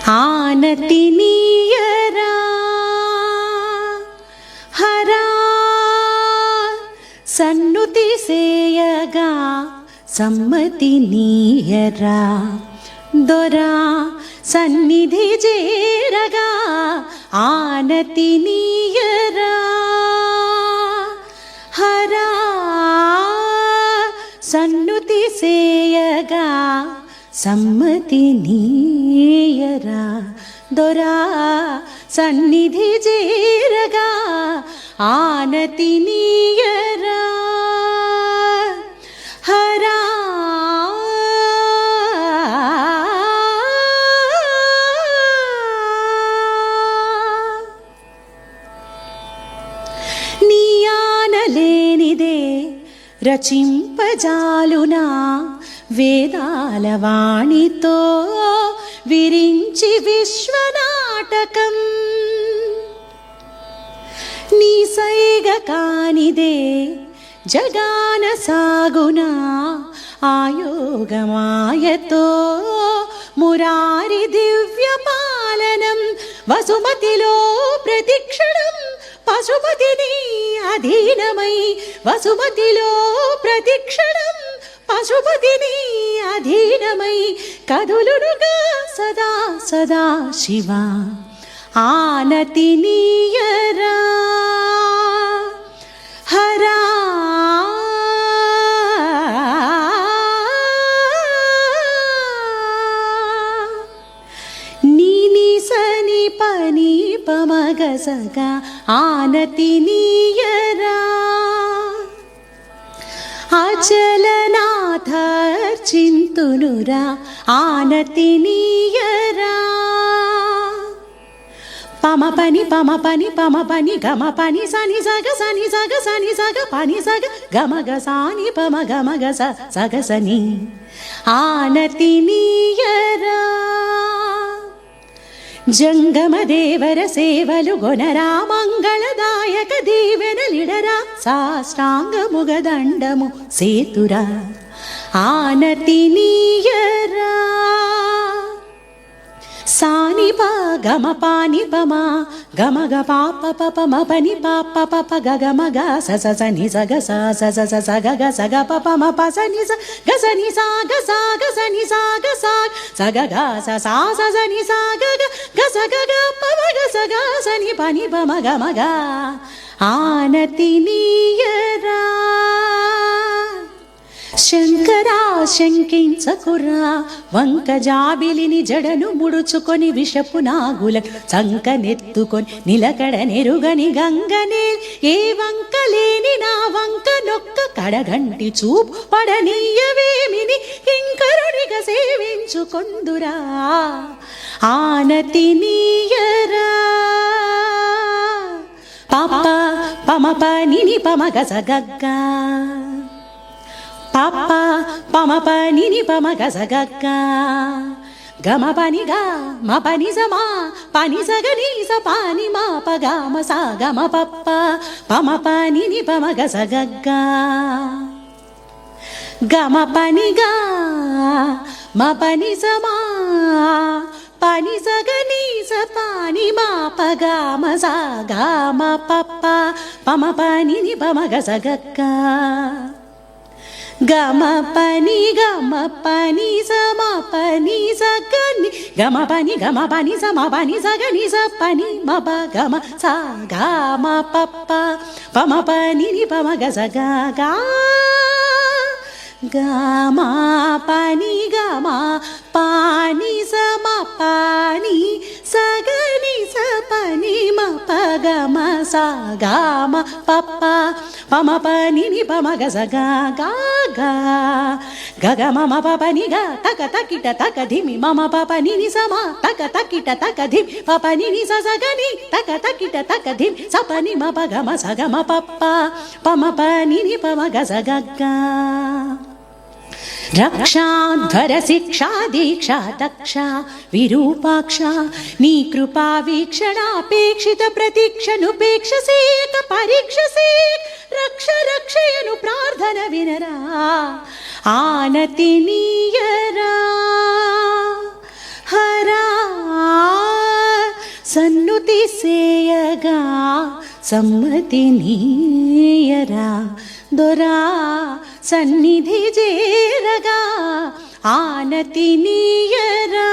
ఆనతి నీయరా హరా సన్నుతి సేయగా సమ్మతి నీయరా దొరా సన్నిధి చేరగా ఆనతి నీయరా హరా సన్నుతి సేయగా సమ్మతి నీయరా దొరా సన్నిధి చేరగా ఆనతి నీయరా హరా నీయానలేనిదే రచింపజాలునా వేదాల వాణితో విరించి విశ్వనాటకం నీ సైగ కానిదే జగాన సాగునా ఆయోగమాయతో మురారి దివ్య పాలనం వసుమతిలో ప్రతిక్షణం పశుపతిని అధీనమై వసుమతిలో ప్రతిక్షణం పశుపతిని అధీనమై కదులుడుగా సదా సదా శివ ఆనతి నీయరా హరా నీ సని పని పమగసగా ఆనతి నీయరా అచలనాథ చింతునురా ఆనతి నీయరా పమ పని గమ పని సని సగ పని సగ గమ గసాని పమ గమ గస సగ సని ఆనతి నీయరా జంగమ దేవర సేవలు గొనరా మంగళదాయక దీవెనలిడరా సాష్టాంగముగదండము సేతురా ఆనతి నీయరా సాని ప గమ పాని పమ గమ గ పాప పమ పని పాప పప గమ గ స సని సగ స సగ గ సగ పమ పసని స గసని సా గ సని సా గ సగ గ స సని సా గ గ సగ గ పమ గ సగ సని పని పమ గమ గ ఆనతి నీయరా శంకరా శంకించకురా వంక జాబిలిని జడను ముడుచుకొని విషపు నాగుల చంకనెత్తుకొని నిలకడ నెరుగని గంగనే ఏ వంక లేని నా వంక నొక్క కడగంటి చూపు పడనీయవేమిని కింకరునిగా సేవించుకొందురా ఆనతి నీయరా పాప పమ పని పమ గస గగ్గ పాప పమ పని పమ గస గగ్గ గమ పని గా మ పని స మా పని స గ ని స పాని మా ప గ మ స గ మ పప్ప పమ పని పమ గస గగ్గ గమ పని గా మ పని స మా పని స గ ని స పాని మా ప గ మ స గ మ పప్ప పమ పని పమ గస గగ్గ గమ పని స మ పని స గ ని గమ పని స మ పని స గ ని స పని మ ప గ మ స గ మ పప్ప పమ పని పమ గ స గ గ గ మ పని స మ పని స గ ని స పని మ ప గ మ స గ మ పప్ప పమ పని పమ గ స గ గ గ గ గ మ మ ప పని గ తక తకిట తక ధిమి మమ ప పని ని స మ తక తకిట తక ధిమి ప పని ని స స గ ని తక తకిట తక ధిమి స పని మ ప గ మ స గ మ పప్ప పమ పని పమ గ స గ గ రక్షాధ్వర శిక్షా దీక్షా దక్ష విరూపాక్ష నీ కృపా వీక్షణాపేక్షిత ప్రతీక్షనుపేక్షసేక పరీక్షసే రక్ష రక్షయను ప్రార్థ సంబోధన వినరా ఆనతి నీయరా హరా సన్నుతి సేయగా సమ్మతి నీయరా దొరా సన్నిధి చేరగా ఆనతి నీయరా